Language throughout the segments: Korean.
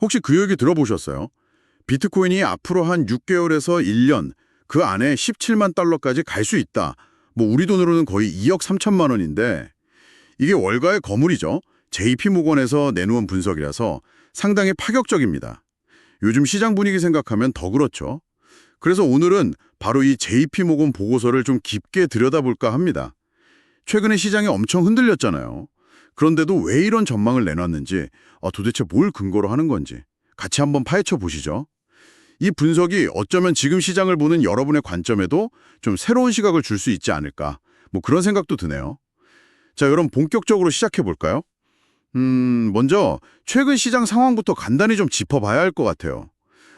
혹시 그 얘기 들어보셨어요? 비트코인이 앞으로 한 6개월에서 1년 그 안에 17만 달러까지 갈 수 있다. 뭐 우리 돈으로는 거의 2억 3천만 원인데 이게 월가의 거물이죠. JP모건에서 내놓은 분석이라서 상당히 파격적입니다. 요즘 시장 분위기 생각하면 더 그렇죠. 그래서 오늘은 바로 이 JP모건 보고서를 좀 깊게 들여다볼까 합니다. 최근에 시장이 엄청 흔들렸잖아요. 그런데도 왜 이런 전망을 내놨는지, 도대체 뭘 근거로 하는 건지 같이 한번 파헤쳐 보시죠. 이 분석이 어쩌면 지금 시장을 보는 여러분의 관점에도 좀 새로운 시각을 줄 수 있지 않을까, 뭐 그런 생각도 드네요. 자, 그럼 본격적으로 시작해 볼까요? 먼저 최근 시장 상황부터 간단히 좀 짚어봐야 할 것 같아요.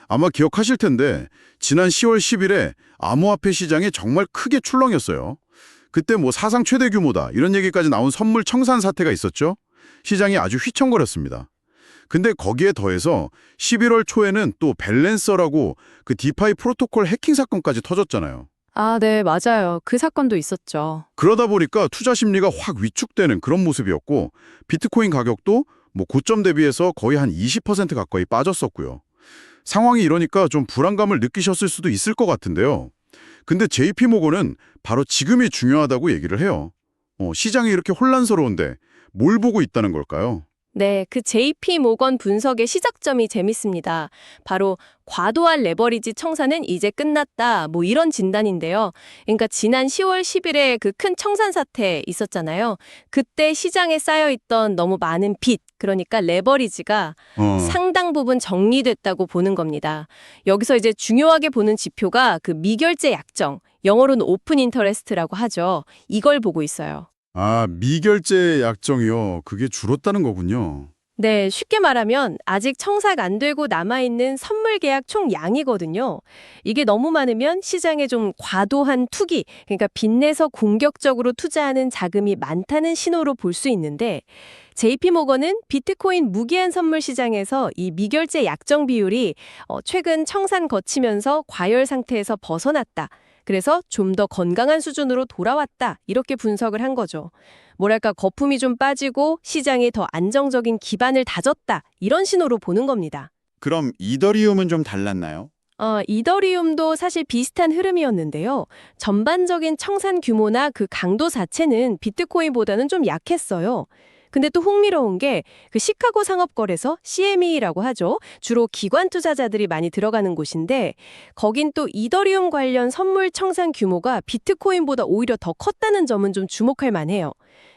아마 기억하실 텐데 지난 10월 10일에 암호화폐 시장이 정말 크게 출렁였어요. 그때 뭐 사상 최대 규모다 이런 얘기까지 나온 선물 청산 사태가 있었죠. 시장이 아주 휘청거렸습니다. 근데 거기에 더해서 11월 초에는 또 밸런서라고 그 디파이 프로토콜 해킹 사건까지 터졌잖아요. 아, 네, 맞아요. 그 사건도 있었죠. 그러다 보니까 투자 심리가 확 위축되는 그런 모습이었고 비트코인 가격도 뭐 고점 대비해서 거의 한 20% 가까이 빠졌었고요. 상황이 이러니까 좀 불안감을 느끼셨을 수도 있을 것 같은데요. 근데 JP모건은 바로 지금이 중요하다고 얘기를 해요. 시장이 이렇게 혼란스러운데 뭘 보고 있다는 걸까요? 네, 그 JP 모건 분석의 시작점이 재밌습니다. 바로 과도한 레버리지 청산은 이제 끝났다. 뭐 이런 진단인데요. 그러니까 지난 10월 10일에 그 큰 청산 사태 있었잖아요. 그때 시장에 쌓여있던 너무 많은 빚, 그러니까 레버리지가 상당 부분 정리됐다고 보는 겁니다. 여기서 이제 중요하게 보는 지표가 그 미결제 약정, 영어로는 오픈 인터레스트라고 하죠. 이걸 보고 있어요. 미결제 약정이요. 그게 줄었다는 거군요. 네, 쉽게 말하면 아직 청사가 안 되고 남아있는 선물 계약 총 양이거든요. 이게 너무 많으면 시장에 좀 과도한 투기, 그러니까 빚내서 공격적으로 투자하는 자금이 많다는 신호로 볼 수 있는데 JP모건은 비트코인 무기한 선물 시장에서 이 미결제 약정 비율이 최근 청산 거치면서 과열 상태에서 벗어났다. 그래서 좀 더 건강한 수준으로 돌아왔다. 이렇게 분석을 한 거죠. 뭐랄까 거품이 좀 빠지고 시장이 더 안정적인 기반을 다졌다. 이런 신호로 보는 겁니다. 그럼 이더리움은 좀 달랐나요? 이더리움도 사실 비슷한 흐름이었는데요. 전반적인 청산 규모나 그 강도 자체는 비트코인보다는 좀 약했어요. 근데 또 흥미로운 게 그 시카고 상업거래소 CME라고 하죠. 주로 기관 투자자들이 많이 들어가는 곳인데 거긴 또 이더리움 관련 선물 청산 규모가 비트코인보다 오히려 더 컸다는 점은 좀 주목할 만해요.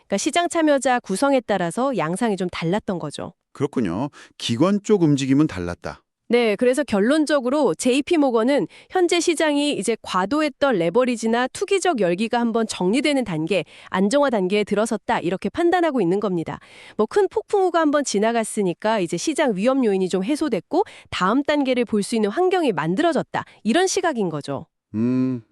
그러니까 시장 참여자 구성에 따라서 양상이 좀 달랐던 거죠. 그렇군요. 기관 쪽 움직임은 달랐다. 네, 그래서 결론적으로 JP모건은 현재 시장이 이제 과도했던 레버리지나 투기적 열기가 한번 정리되는 단계, 안정화 단계에 들어섰다 이렇게 판단하고 있는 겁니다. 뭐 큰 폭풍우가 한번 지나갔으니까 이제 시장 위험 요인이 좀 해소됐고 다음 단계를 볼 수 있는 환경이 만들어졌다. 이런 시각인 거죠.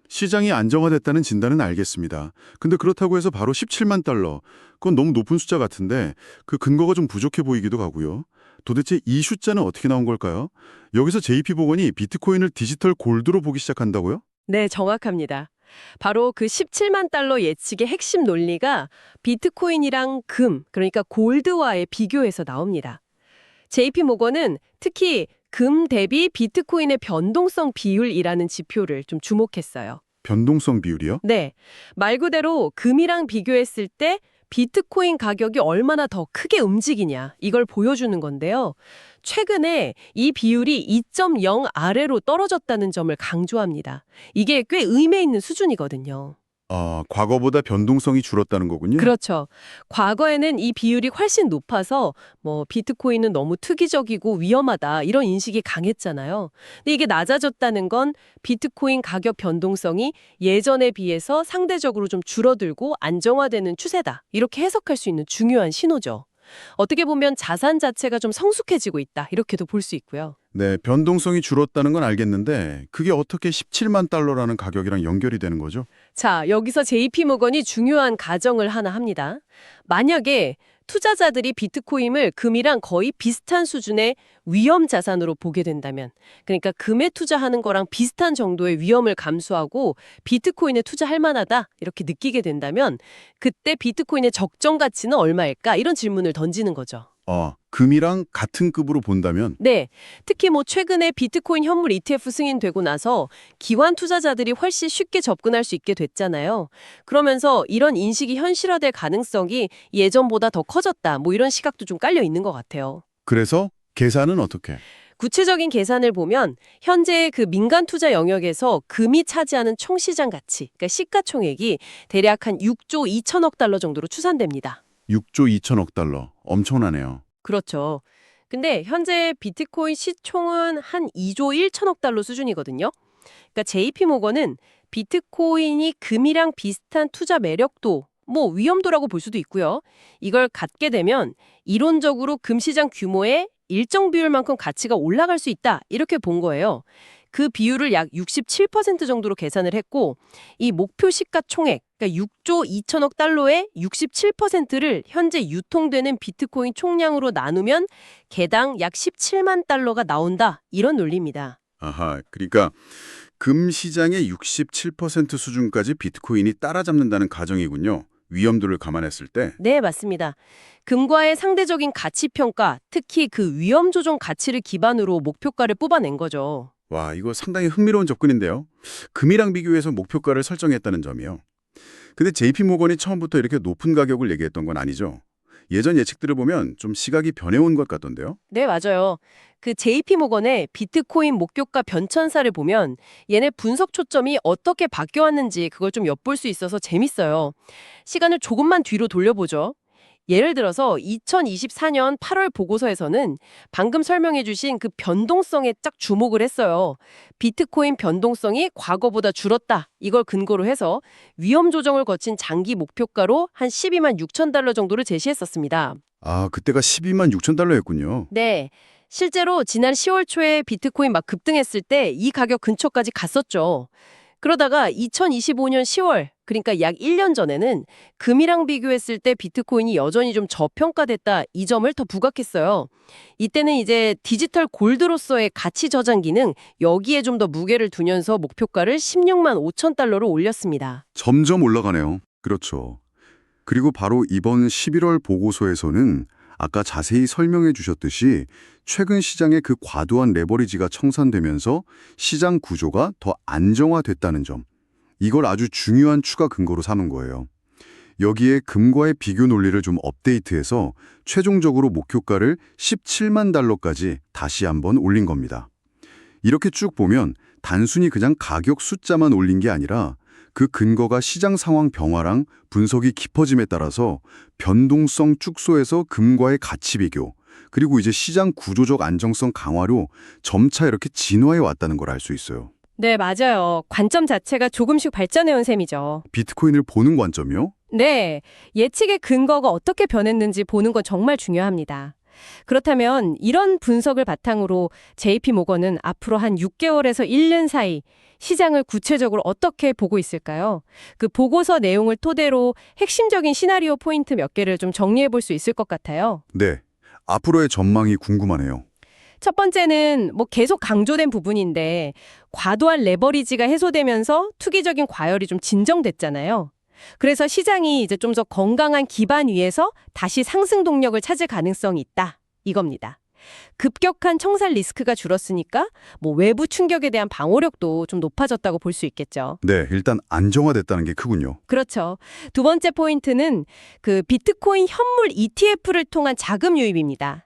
시장이 안정화됐다는 진단은 알겠습니다. 근데 그렇다고 해서 바로 17만 달러. 그건 너무 높은 숫자 같은데 그 근거가 좀 부족해 보이기도 하고요. 도대체 이 숫자는 어떻게 나온 걸까요? 여기서 JP모건이 비트코인을 디지털 골드로 보기 시작한다고요? 네, 정확합니다. 바로 그 17만 달러 예측의 핵심 논리가 비트코인이랑 금, 그러니까 골드와의 비교에서 나옵니다. JP모건은 특히 금 대비 비트코인의 변동성 비율이라는 지표를 좀 주목했어요. 변동성 비율이요? 네, 말 그대로 금이랑 비교했을 때 비트코인 가격이 얼마나 더 크게 움직이냐 이걸 보여주는 건데요. 최근에 이 비율이 2.0 아래로 떨어졌다는 점을 강조합니다. 이게 꽤 의미 있는 수준이거든요. 과거보다 변동성이 줄었다는 거군요. 그렇죠. 과거에는 이 비율이 훨씬 높아서 뭐 비트코인은 너무 투기적이고 위험하다 이런 인식이 강했잖아요. 근데 이게 낮아졌다는 건 비트코인 가격 변동성이 예전에 비해서 상대적으로 좀 줄어들고 안정화되는 추세다. 이렇게 해석할 수 있는 중요한 신호죠. 어떻게 보면 자산 자체가 좀 성숙해지고 있다. 이렇게도 볼 수 있고요. 네, 변동성이 줄었다는 건 알겠는데 그게 어떻게 17만 달러라는 가격이랑 연결이 되는 거죠? 자, 여기서 JP모건이 중요한 가정을 하나 합니다. 만약에 투자자들이 비트코인을 금이랑 거의 비슷한 수준의 위험 자산으로 보게 된다면, 그러니까 금에 투자하는 거랑 비슷한 정도의 위험을 감수하고 비트코인에 투자할 만하다 이렇게 느끼게 된다면 그때 비트코인의 적정 가치는 얼마일까? 이런 질문을 던지는 거죠. 금이랑 같은 급으로 본다면 네, 특히 뭐 최근에 비트코인 현물 ETF 승인되고 나서 기관 투자자들이 훨씬 쉽게 접근할 수 있게 됐잖아요. 그러면서 이런 인식이 현실화될 가능성이 예전보다 더 커졌다. 뭐 이런 시각도 좀 깔려 있는 것 같아요. 그래서 계산은 어떻게? 구체적인 계산을 보면 현재 그 민간 투자 영역에서 금이 차지하는 총 시장 가치, 그러니까 시가총액이 대략 한 6조 2천억 달러 정도로 추산됩니다. 6조 2천억 달러. 엄청나네요. 그렇죠. 근데 현재 비트코인 시총은 한 2조 1천억 달러 수준이거든요. 그러니까 JP모건은 비트코인이 금이랑 비슷한 투자 매력도, 뭐 위험도라고 볼 수도 있고요. 이걸 갖게 되면 이론적으로 금 시장 규모의 일정 비율만큼 가치가 올라갈 수 있다. 이렇게 본 거예요. 그 비율을 약 67% 정도로 계산을 했고 이 목표 시가총액, 그러니까 6조 2천억 달러의 67%를 현재 유통되는 비트코인 총량으로 나누면 개당 약 17만 달러가 나온다. 이런 논리입니다. 아하, 그러니까 금 시장의 67% 수준까지 비트코인이 따라잡는다는 가정이군요. 위험도를 감안했을 때. 네, 맞습니다. 금과의 상대적인 가치 평가, 특히 그 위험 조정 가치를 기반으로 목표가를 뽑아낸 거죠. 와, 이거 상당히 흥미로운 접근인데요. 금이랑 비교해서 목표가를 설정했다는 점이요. 근데 JP모건이 처음부터 이렇게 높은 가격을 얘기했던 건 아니죠. 예전 예측들을 보면 좀 시각이 변해온 것 같던데요. 네, 맞아요. 그 JP모건의 비트코인 목표가 변천사를 보면 얘네 분석 초점이 어떻게 바뀌어왔는지 그걸 좀 엿볼 수 있어서 재밌어요. 시간을 조금만 뒤로 돌려보죠. 예를 들어서 2024년 8월 보고서에서는 방금 설명해 주신 그 변동성에 딱 주목을 했어요. 비트코인 변동성이 과거보다 줄었다. 이걸 근거로 해서 위험 조정을 거친 장기 목표가로 한 12만 6천 달러 정도를 제시했었습니다. 아, 그때가 12만 6천 달러였군요. 네. 실제로 지난 10월 초에 비트코인 막 급등했을 때 이 가격 근처까지 갔었죠. 그러다가 2025년 10월, 그러니까 약 1년 전에는 금이랑 비교했을 때 비트코인이 여전히 좀 저평가됐다 이 점을 더 부각했어요. 이때는 이제 디지털 골드로서의 가치 저장 기능 여기에 좀 더 무게를 두면서 목표가를 16만 5천 달러로 올렸습니다. 점점 올라가네요. 그렇죠. 그리고 바로 이번 11월 보고서에서는 아까 자세히 설명해 주셨듯이 최근 시장의 그 과도한 레버리지가 청산되면서 시장 구조가 더 안정화됐다는 점. 이걸 아주 중요한 추가 근거로 삼은 거예요. 여기에 금과의 비교 논리를 좀 업데이트해서 최종적으로 목표가를 17만 달러까지 다시 한번 올린 겁니다. 이렇게 쭉 보면 단순히 그냥 가격 숫자만 올린 게 아니라 그 근거가 시장 상황 변화랑 분석이 깊어짐에 따라서 변동성 축소에서 금과의 가치 비교, 그리고 이제 시장 구조적 안정성 강화로 점차 이렇게 진화해 왔다는 걸 알 수 있어요. 네, 맞아요. 관점 자체가 조금씩 발전해온 셈이죠. 비트코인을 보는 관점이요? 네, 예측의 근거가 어떻게 변했는지 보는 건 정말 중요합니다. 그렇다면 이런 분석을 바탕으로 JP모건은 앞으로 한 6개월에서 1년 사이 시장을 구체적으로 어떻게 보고 있을까요? 그 보고서 내용을 토대로 핵심적인 시나리오 포인트 몇 개를 좀 정리해 볼 수 있을 것 같아요. 네. 앞으로의 전망이 궁금하네요. 첫 번째는 뭐 계속 강조된 부분인데 과도한 레버리지가 해소되면서 투기적인 과열이 좀 진정됐잖아요. 그래서 시장이 이제 좀 더 건강한 기반 위에서 다시 상승 동력을 찾을 가능성이 있다. 이겁니다. 급격한 청산 리스크가 줄었으니까 뭐 외부 충격에 대한 방어력도 좀 높아졌다고 볼 수 있겠죠. 네, 일단 안정화됐다는 게 크군요. 그렇죠. 두 번째 포인트는 그 비트코인 현물 ETF를 통한 자금 유입입니다.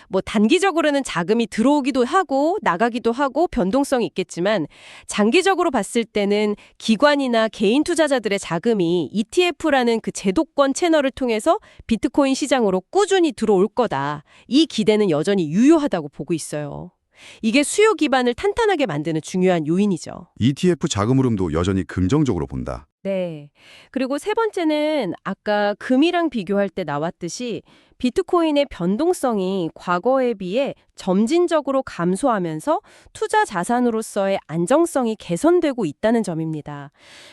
뭐 단기적으로는 자금이 들어오기도 하고 나가기도 하고 변동성이 있겠지만 장기적으로 봤을 때는 기관이나 개인 투자자들의 자금이 ETF라는 그 제도권 채널을 통해서 비트코인 시장으로 꾸준히 들어올 거다. 이 기대는 여전히 유효하다고 보고 있어요. 이게 수요 기반을 탄탄하게 만드는 중요한 요인이죠. ETF 자금 흐름도 여전히 긍정적으로 본다. 네. 그리고 세 번째는 아까 금이랑 비교할 때 나왔듯이 비트코인의 변동성이 과거에 비해 점진적으로 감소하면서 투자 자산으로서의 안정성이 개선되고 있다는 점입니다.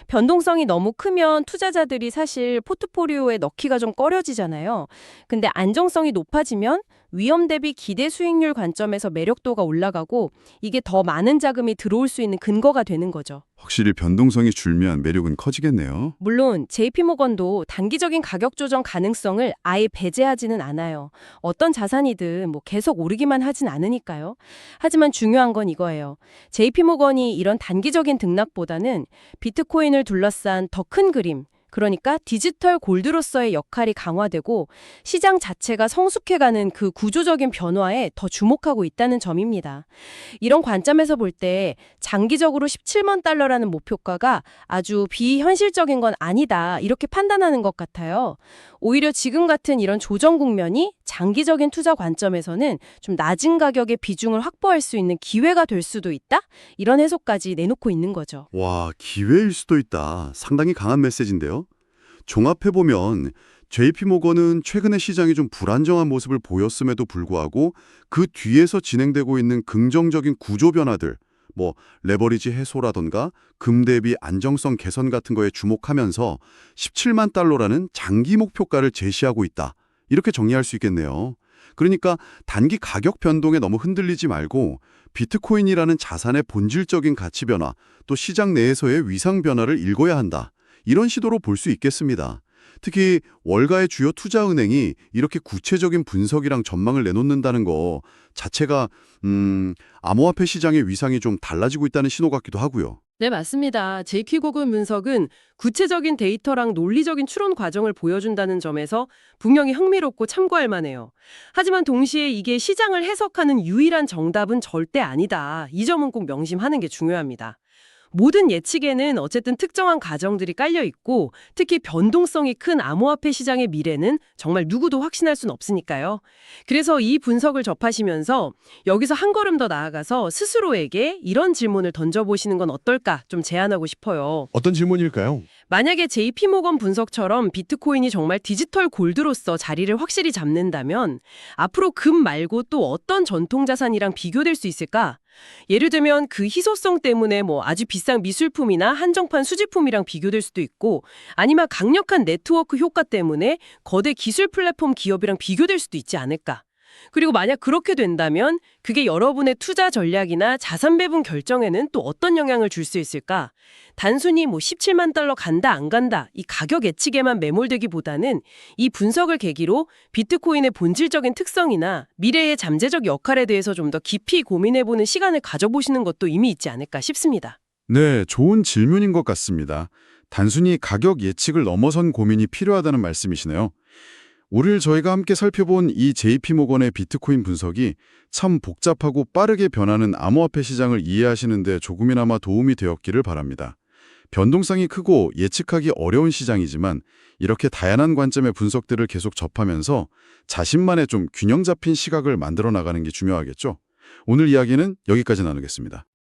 변동성이 너무 크면 투자자들이 사실 포트포리오에 넣기가 좀 꺼려지잖아요. 근데 안정성이 높아지면 위험 대비 기대 수익률 관점에서 매력도가 올라가고 이게 더 많은 자금이 들어올 수 있는 근거가 되는 거죠. 확실히 변동성이 줄면 매력은 커지겠네요. 물론 JP모건도 단기적인 가격 조정 가능성을 아예 배제하지는 않아요. 어떤 자산이든 뭐 계속 오르기만 하진 않으니까요. 하지만 중요한 건 이거예요. JP모건이 이런 단기적인 등락보다는 비트코인을 둘러싼 더 큰 그림, 그러니까 디지털 골드로서의 역할이 강화되고 시장 자체가 성숙해가는 그 구조적인 변화에 더 주목하고 있다는 점입니다. 이런 관점에서 볼 때 장기적으로 17만 달러라는 목표가가 아주 비현실적인 건 아니다 이렇게 판단하는 것 같아요. 오히려 지금 같은 이런 조정 국면이 장기적인 투자 관점에서는 좀 낮은 가격의 비중을 확보할 수 있는 기회가 될 수도 있다? 이런 해석까지 내놓고 있는 거죠. 와, 기회일 수도 있다. 상당히 강한 메시지인데요. 종합해보면 JP모건은 최근에 시장이 좀 불안정한 모습을 보였음에도 불구하고 그 뒤에서 진행되고 있는 긍정적인 구조 변화들, 뭐 레버리지 해소라던가 금 대비 안정성 개선 같은 거에 주목하면서 17만 달러라는 장기 목표가를 제시하고 있다. 이렇게 정리할 수 있겠네요. 그러니까 단기 가격 변동에 너무 흔들리지 말고 비트코인이라는 자산의 본질적인 가치 변화, 또 시장 내에서의 위상 변화를 읽어야 한다. 이런 시도로 볼 수 있겠습니다. 특히 월가의 주요 투자은행이 이렇게 구체적인 분석이랑 전망을 내놓는다는 거 자체가 암호화폐 시장의 위상이 좀 달라지고 있다는 신호 같기도 하고요. 네, 맞습니다. JQ고금 분석은 구체적인 데이터랑 논리적인 추론 과정을 보여준다는 점에서 분명히 흥미롭고 참고할 만해요. 하지만 동시에 이게 시장을 해석하는 유일한 정답은 절대 아니다. 이 점은 꼭 명심하는 게 중요합니다. 모든 예측에는 어쨌든 특정한 가정들이 깔려 있고 특히 변동성이 큰 암호화폐 시장의 미래는 정말 누구도 확신할 수는 없으니까요. 그래서 이 분석을 접하시면서 여기서 한 걸음 더 나아가서 스스로에게 이런 질문을 던져보시는 건 어떨까 좀 제안하고 싶어요. 어떤 질문일까요? 만약에 JP모건 분석처럼 비트코인이 정말 디지털 골드로서 자리를 확실히 잡는다면 앞으로 금 말고 또 어떤 전통자산이랑 비교될 수 있을까? 예를 들면 그 희소성 때문에 뭐 아주 비싼 미술품이나 한정판 수집품이랑 비교될 수도 있고 아니면 강력한 네트워크 효과 때문에 거대 기술 플랫폼 기업이랑 비교될 수도 있지 않을까? 그리고 만약 그렇게 된다면 그게 여러분의 투자 전략이나 자산 배분 결정에는 또 어떤 영향을 줄 수 있을까? 단순히 뭐 17만 달러 간다 안 간다 이 가격 예측에만 매몰되기보다는 이 분석을 계기로 비트코인의 본질적인 특성이나 미래의 잠재적 역할에 대해서 좀 더 깊이 고민해보는 시간을 가져보시는 것도 의미 있지 않을까 싶습니다. 네, 좋은 질문인 것 같습니다. 단순히 가격 예측을 넘어선 고민이 필요하다는 말씀이시네요. 오늘 저희가 함께 살펴본 이 JP모건의 비트코인 분석이 참 복잡하고 빠르게 변하는 암호화폐 시장을 이해하시는 데 조금이나마 도움이 되었기를 바랍니다. 변동성이 크고 예측하기 어려운 시장이지만 이렇게 다양한 관점의 분석들을 계속 접하면서 자신만의 좀 균형 잡힌 시각을 만들어 나가는 게 중요하겠죠. 오늘 이야기는 여기까지 나누겠습니다.